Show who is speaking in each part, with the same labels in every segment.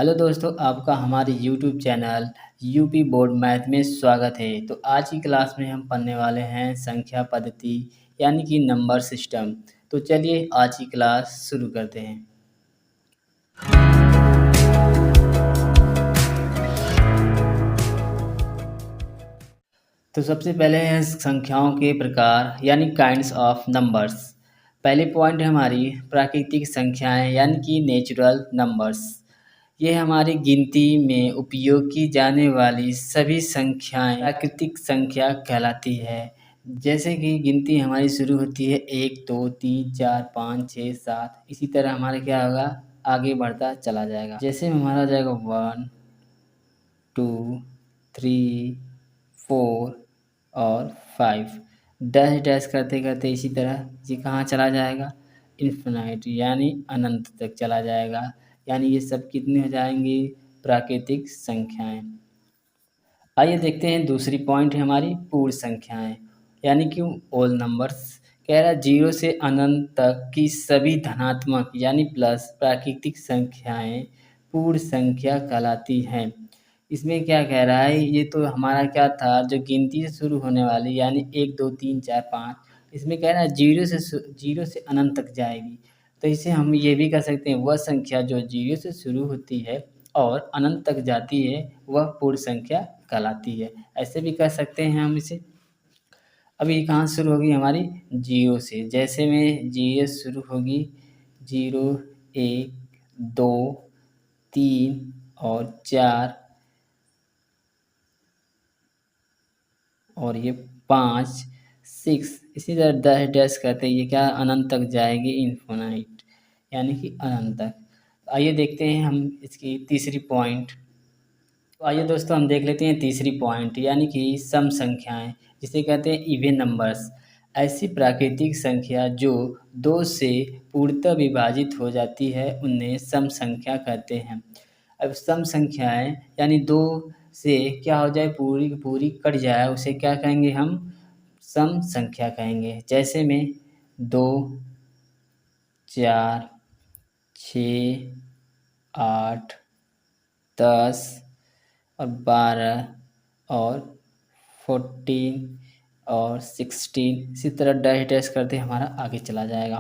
Speaker 1: Hello दोस्तों, आपका हमारे YouTube channel UP board math में स्वागत है। तो आज की क्लास में हम पढ़ने वाले हैं संख्या पद्धति यानी कि नंबर सिस्टम। तो चलिए आज की क्लास शुरू करते हैं। तो सबसे पहले हैं संख्याओं के प्रकार यानी काइंड्स ऑफ नंबर्स। पहले पॉइंट है हमारी प्राकृतिक संख्याएं यानी कि नेचुरल नंबर्स। ये हमारी गिनती में उपयोग की जाने वाली सभी संख्याएं प्राकृतिक संख्या कहलाती है। जैसे कि गिनती हमारी शुरू होती है 1 2 3 4 5 6 7, इसी तरह हमारे क्या होगा आगे बढ़ता चला जाएगा। जैसे हमारा हो जाएगा 1 2 3 4 और 5, डैश डैश करते करते इसी तरह ये कहाँ चला जाएगा, इन्फिनाइट यानी अनंत तक चला जाएगा। यानी ये सब कितने हो जाएंगे, प्राकृतिक संख्याएं। आइए देखते हैं दूसरी पॉइंट है हमारी पूर्ण संख्याएं यानी कि ओल नंबर्स। कह रहा है 0 से अनंत तक की सभी धनात्मक यानी प्लस प्राकृतिक संख्याएं पूर्ण संख्या कहलाती हैं। इसमें क्या कह रहा है, ये तो हमारा क्या था जो गिनती से शुरू होने वाली यानी 1 2 3 4 5, इसमें कह रहा है 0 से अनंत तक जाएगी। तो इसे हम ये भी कह सकते हैं वह संख्या जो 0 से शुरू होती है और अनंत तक जाती है वह पूर्ण संख्या कहलाती है। ऐसे भी कह सकते हैं हम इसे। अब ये कहाँ शुरू होगी हमारी 0 से, जैसे में 0 शुरू होगी 0 1 2 3 और 4 और ये 5 6, इसी तरह डैश डैश करते हैं ये क्या अनंत तक जाएगी, इन्फिनाइट यानी कि अनंत तक। आइए देखते हैं हम इसकी तीसरी पॉइंट। तो आइए दोस्तों हम देख लेते हैं तीसरी पॉइंट यानी कि सम संख्याएं, जिसे कहते हैं इवन नंबर्स। ऐसी प्राकृतिक संख्या जो 2 से पूर्णतः विभाजित हो जाती है उन्हें सम संख्या कहते हैं। अब सम संख्याएं यानी 2 से क्या हो जाए पूरी की पूरी कट जाए उसे क्या कहेंगे हम, सम संख्या कहेंगे। जैसे में 2 4 6 8 10 और 12 और 14 और 16, इसी तरह डैश डैश करते हमारा आगे चला जाएगा।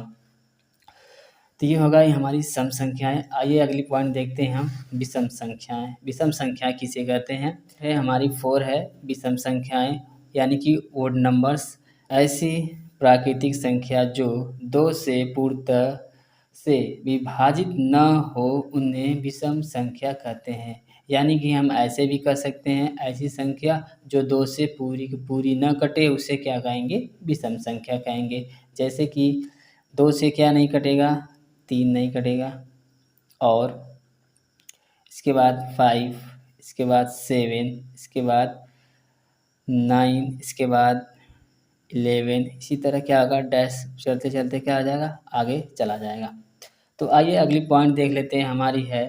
Speaker 1: तो ये होगा ये हमारी सम संख्याएं। आइए अगली पॉइंट देखते हैं हम विषम संख्याएं। विषम संख्या किसे कहते हैं, है हमारी 4 है विषम संख्याएं यानी कि ओड नंबर्स। ऐसी प्राकृतिक संख्या जो 2 से पूर्णतः से विभाजित न हो उन्हें विषम संख्या कहते हैं। यानी कि हम ऐसे भी कर सकते हैं ऐसी संख्या जो 2 से पूरी की पूरी न कटे उसे क्या कहेंगे, विषम संख्या कहेंगे। जैसे कि 2 से क्या नहीं कटेगा, 3 नहीं कटेगा, और इसके बाद 5, इसके बाद 7, इसके बाद 9, इसके बाद 11, इसी तरह क्या होगा डैश चलते चलते क्या आ जाएगा आगे चला जाएगा। तो आइए अगली पॉइंट देख लेते हैं हमारी है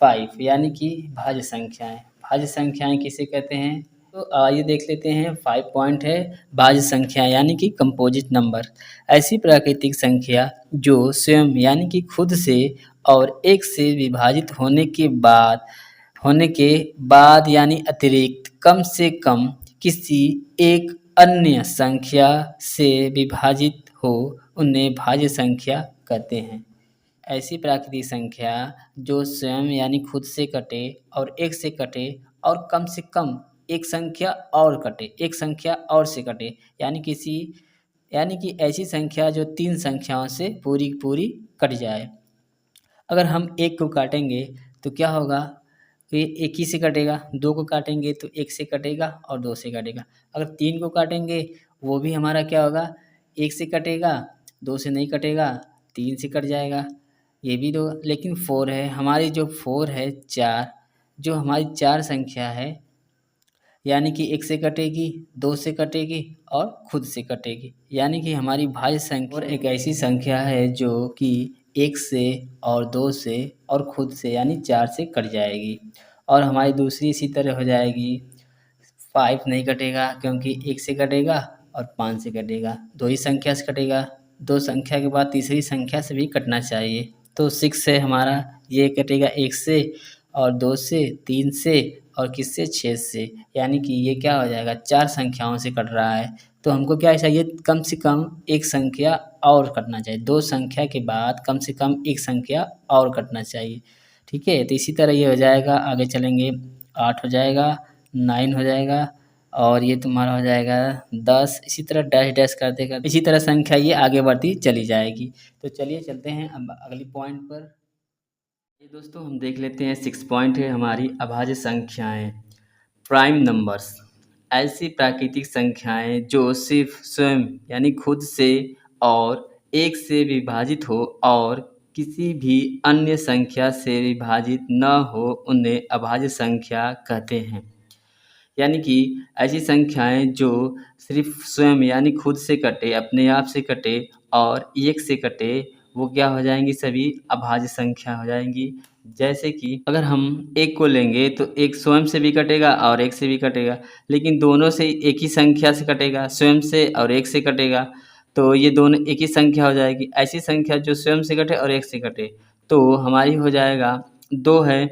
Speaker 1: 5 यानी कि भाज्य संख्याएं। भाज्य संख्याएं किसे कहते हैं, तो आइए देख लेते हैं 5 पॉइंट है भाज्य संख्या यानी कि कंपोजिट नंबर। ऐसी प्राकृतिक संख्या जो स्वयं यानी कि खुद से और 1 से विभाजित होने के बाद यानी अतिरिक्त कम से कम किसी एक अन्य संख्या से विभाजित हो उन्हें भाज्य संख्या कहते हैं। ऐसी प्राकृतिक संख्या जो स्वयं यानी खुद से कटे और 1 से कटे और कम से कम एक संख्या और कटे, एक संख्या और से कटे, यानी कि ऐसी संख्या जो 3 संख्याओं से पूरी की पूरी कट जाए। अगर हम 1 को काटेंगे तो क्या होगा, तो ये 1 ही से कटेगा। 2 को काटेंगे तो 1 से कटेगा और 2 से कटेगा। अगर 3 को काटेंगे वो भी हमारा क्या होगा, 1 से कटेगा, 2 से नहीं कटेगा, 3 से कट जाएगा। ये भी 2, लेकिन 4 है हमारी, जो 4 है 4, जो हमारी 4 संख्या है यानी कि 1 से कटेगी, 2 से कटेगी और खुद से कटेगी। यानी कि हमारी भाज्य संख्या और एक ऐसी संख्या है जो कि 1 से और 2 से और खुद से यानी 4 से कट जाएगी। और हमारी दूसरी इसी तरह हो जाएगी, 5 नहीं कटेगा क्योंकि 1 से कटेगा और 5 से कटेगा, 2 ही संख्या से कटेगा। 2 संख्या के बाद तीसरी संख्या से भी कटना चाहिए। तो 6 है हमारा, ये कटेगा 1 से और 2 से, 3 से और किससे 6 से, यानी कि ये क्या हो जाएगा 4 संख्याओं से कट रहा है। तो हमको क्या चाहिए कम से कम एक संख्या और कटना चाहिए, 2 संख्या के बाद कम से कम एक संख्या और कटना चाहिए। ठीक है, तो इसी तरह ये हो जाएगा, आगे चलेंगे 8 हो जाएगा, 9 हो जाएगा और ये तुम्हारा हो जाएगा 10, इसी तरह डैश डैश करते-करते इसी तरह संख्या ये आगे बढ़ती चली जाएगी। तो चलिए चलते हैं अब अगली पॉइंट पर। ये दोस्तों हम देख लेते हैं 6 पॉइंट है हमारी अभाज्य संख्याएँ। प्राइम नंबर्स ऐसी प्राकृतिक संख्याएँ जो सिर्फ स्वयं यानी खुद से और 1 से विभाजित हो और किसी भी अन्य संख्या से विभाजित न हो, उन्हें अभाज्य संख्या कहते हैं। यानी कि ऐसी संख्याएँ जो सिर्फ स्वयं यानी खुद से कटे, अपने आप से कटे और 1 से कटे, वो क्या हो जाएँगी सभी अभाज्य संख्या हो जाएँगी। जैसे कि अगर हम 1 को लेंगे तो 1 स्वयं से भी कटेगा और 1 से भी कटेगा, लेकिन दोनों से एक ही संख्या से कटेगा, स्वयं से और 1 से कटेगा, तो ये दोनों एक ही संख्या हो जाएगी। ऐसी संख्या जो स्वयं से कटे और 1 से कटे, तो हमारी हो जाएगा 2 है,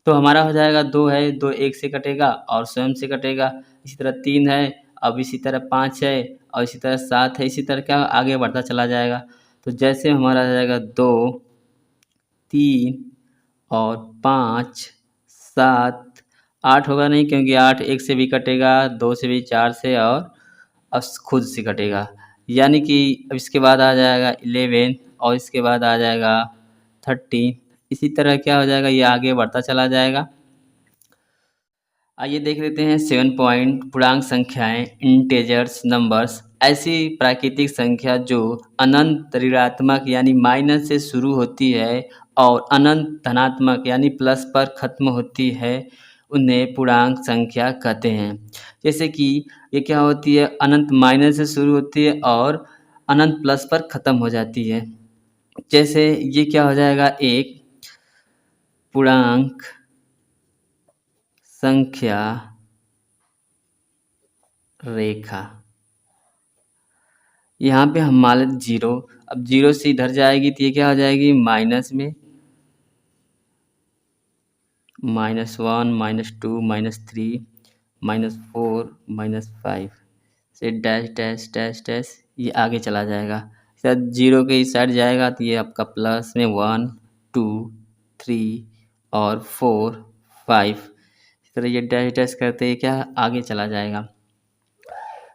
Speaker 1: तो हमारा हो जाएगा 2 है, 2 1 से कटेगा और स्वयं से कटेगा। इसी तरह 3 है, अब इसी तरह 5 है और इसी तरह 7 है, इसी तरह क्या आगे बढ़ता चला जाएगा। तो जैसे हमारा आ जाएगा 2, 3 और 5, 7, 8 होगा नहीं क्योंकि 8 1 से भी कटेगा, 2 से भी, 4 से और खुद से कटेगा। यानी कि अब इसके बाद आ जाएगा 11 और इसके बाद आ जाएगा 30। इसी तरह क्या हो जाएगा ये आगे बढ़ता चला जाएगा। आइए देख लेते हैं 7 पॉइंट पूर्णांक संख्याएं इंटेजर्स नंबर्स ऐसी प्राकृतिक संख्या जो अनंत ऋणात्मक यानी माइनस से शुरू होती है और अनंत धनात्मक यानी प्लस पर ख़त्म होती है, उन्हें पूर्णांक संख्या कहते हैं। जैसे कि ये क्या होती है अनंत माइनस से शुरू होती है और अनंत प्लस पर ख़त्म हो जाती है। जैसे ये क्या हो जाएगा एक पूर्णांक संख्या रेखा। यहाँ पे हम मान लेते 0, अब 0 से इधर जाएगी तो ये क्या हो जाएगी माइनस में, -1, -2, -3, -4, -5 से डैश डैश डैश डैश ये आगे चला जाएगा। शायद 0 के इस साइड जाएगा तो ये आपका प्लस में 1, 2, 3 और 4, 5 इस तरह ये डैश डैश करते क्या आगे चला जाएगा।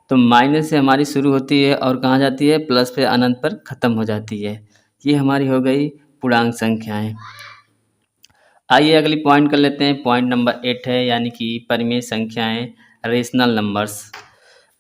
Speaker 1: तो माइनस से हमारी शुरू होती है और कहाँ जाती है प्लस पे अनंत पर ख़त्म हो जाती है। ये हमारी हो गई पूर्णांक संख्याएं। आइए अगली पॉइंट कर लेते हैं, पॉइंट नंबर 8 है यानी कि परिमेय संख्याएं रेशनल नंबर्स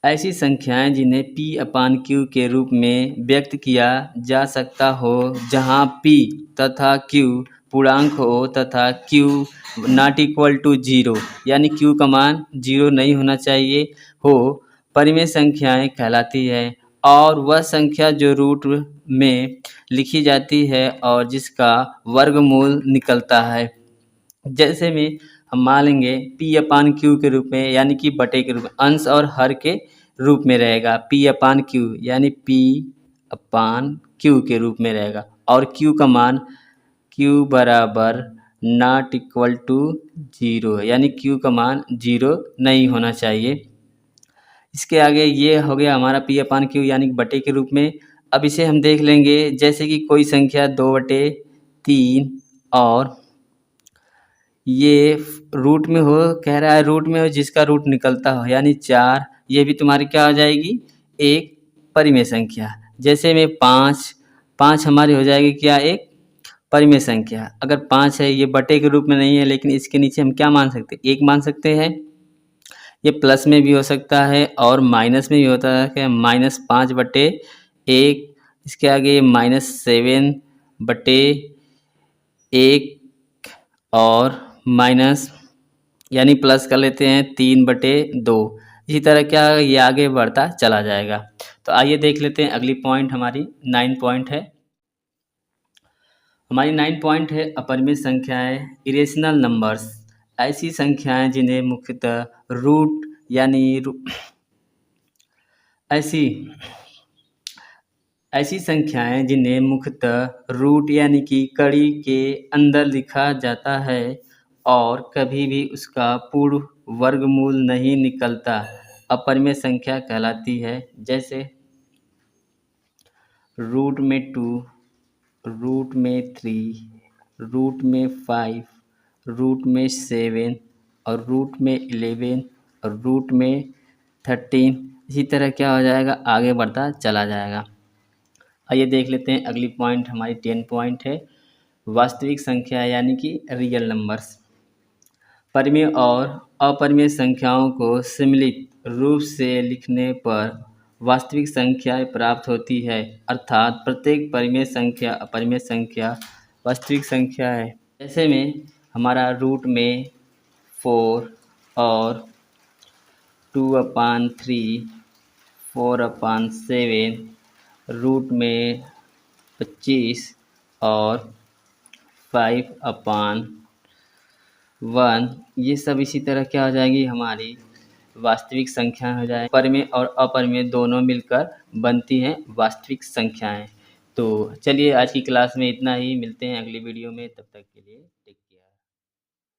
Speaker 1: ऐसी संख्याएं जिन्हें P/Q के रूप में व्यक्त किया जा सकता हो, जहां P तथा Q पूर्णांक हो तथा Q नॉट इक्वल टू 0 यानी Q का मान 0 नहीं होना चाहिए हो, परिमेय संख्याएं कहलाती है। और वह संख्या जो रूट में लिखी जाती है और जिसका वर्गमूल निकलता है। जैसे में हम मान लेंगे P/Q के रूप में यानी कि बटे के रूप में, अंश और हर के रूप में रहेगा। P/Q यानी P/Q के रूप में रहेगा और Q का मान Q बराबर नॉट इक्वल टू 0 यानी Q का मान 0 नहीं होना चाहिए। इसके आगे ये हो गया हमारा P/Q यानी बटे के रूप में। अब इसे हम देख लेंगे जैसे कि कोई संख्या 2/3 और ये रूट में हो, कह रहा है रूट में हो जिसका रूट निकलता हो यानी 4, ये भी तुम्हारी क्या हो जाएगी एक परिमेय संख्या। जैसे में 5 हमारी हो जाएगी क्या एक परिमेय संख्या। अगर 5 है ये बटे के रूप में नहीं है, लेकिन इसके नीचे हम क्या मान सकते हैं 1 मान सकते हैं। ये प्लस में भी हो सकता है और माइनस में भी होता है कि -5/1। इसके आगे -7/1 और माइनस यानी प्लस कर लेते हैं 3/2। इसी तरह क्या ये आगे बढ़ता चला जाएगा। तो आइए देख लेते हैं अगली पॉइंट हमारी 9 पॉइंट है। हमारी 9 पॉइंट है अपरिमेय संख्याएं इरेशनल नंबर्स ऐसी संख्याएं जिन्हें मुख्यतः रूट यानी ऐसी संख्याएं जिन्हें मुख्यतः रूट यानी कि कड़ी के अंदर लिखा जाता है, और कभी भी उसका पूर्ण वर्गमूल नहीं निकलता अपरिमेय संख्या कहलाती है। जैसे रूट में 2, रूट में 3, रूट में 5, रूट में 7 और रूट में 11 और रूट में 13। इसी तरह क्या हो जाएगा, आगे बढ़ता चला जाएगा। आइए देख लेते हैं अगली पॉइंट, हमारी 10 पॉइंट है वास्तविक संख्या यानी कि रियल नंबर्स। परिमेय और अपरिमेय संख्याओं को सम्मिलित रूप से लिखने पर वास्तविक संख्या प्राप्त होती है, अर्थात प्रत्येक परिमेय संख्या अपरिमेय संख्या वास्तविक संख्या है। जैसे में हमारा रूट में 4 और 2/3, 4/7, रूट में 25 और 5/1, ये सब इसी तरह क्या हो जाएगी, हमारी वास्तविक संख्या हो जाए। परिमेय और अपरिमेय दोनों मिलकर बनती हैं वास्तविक संख्याएं। तो चलिए आज की क्लास में इतना ही, मिलते हैं अगली वीडियो में, तब तक के लिए।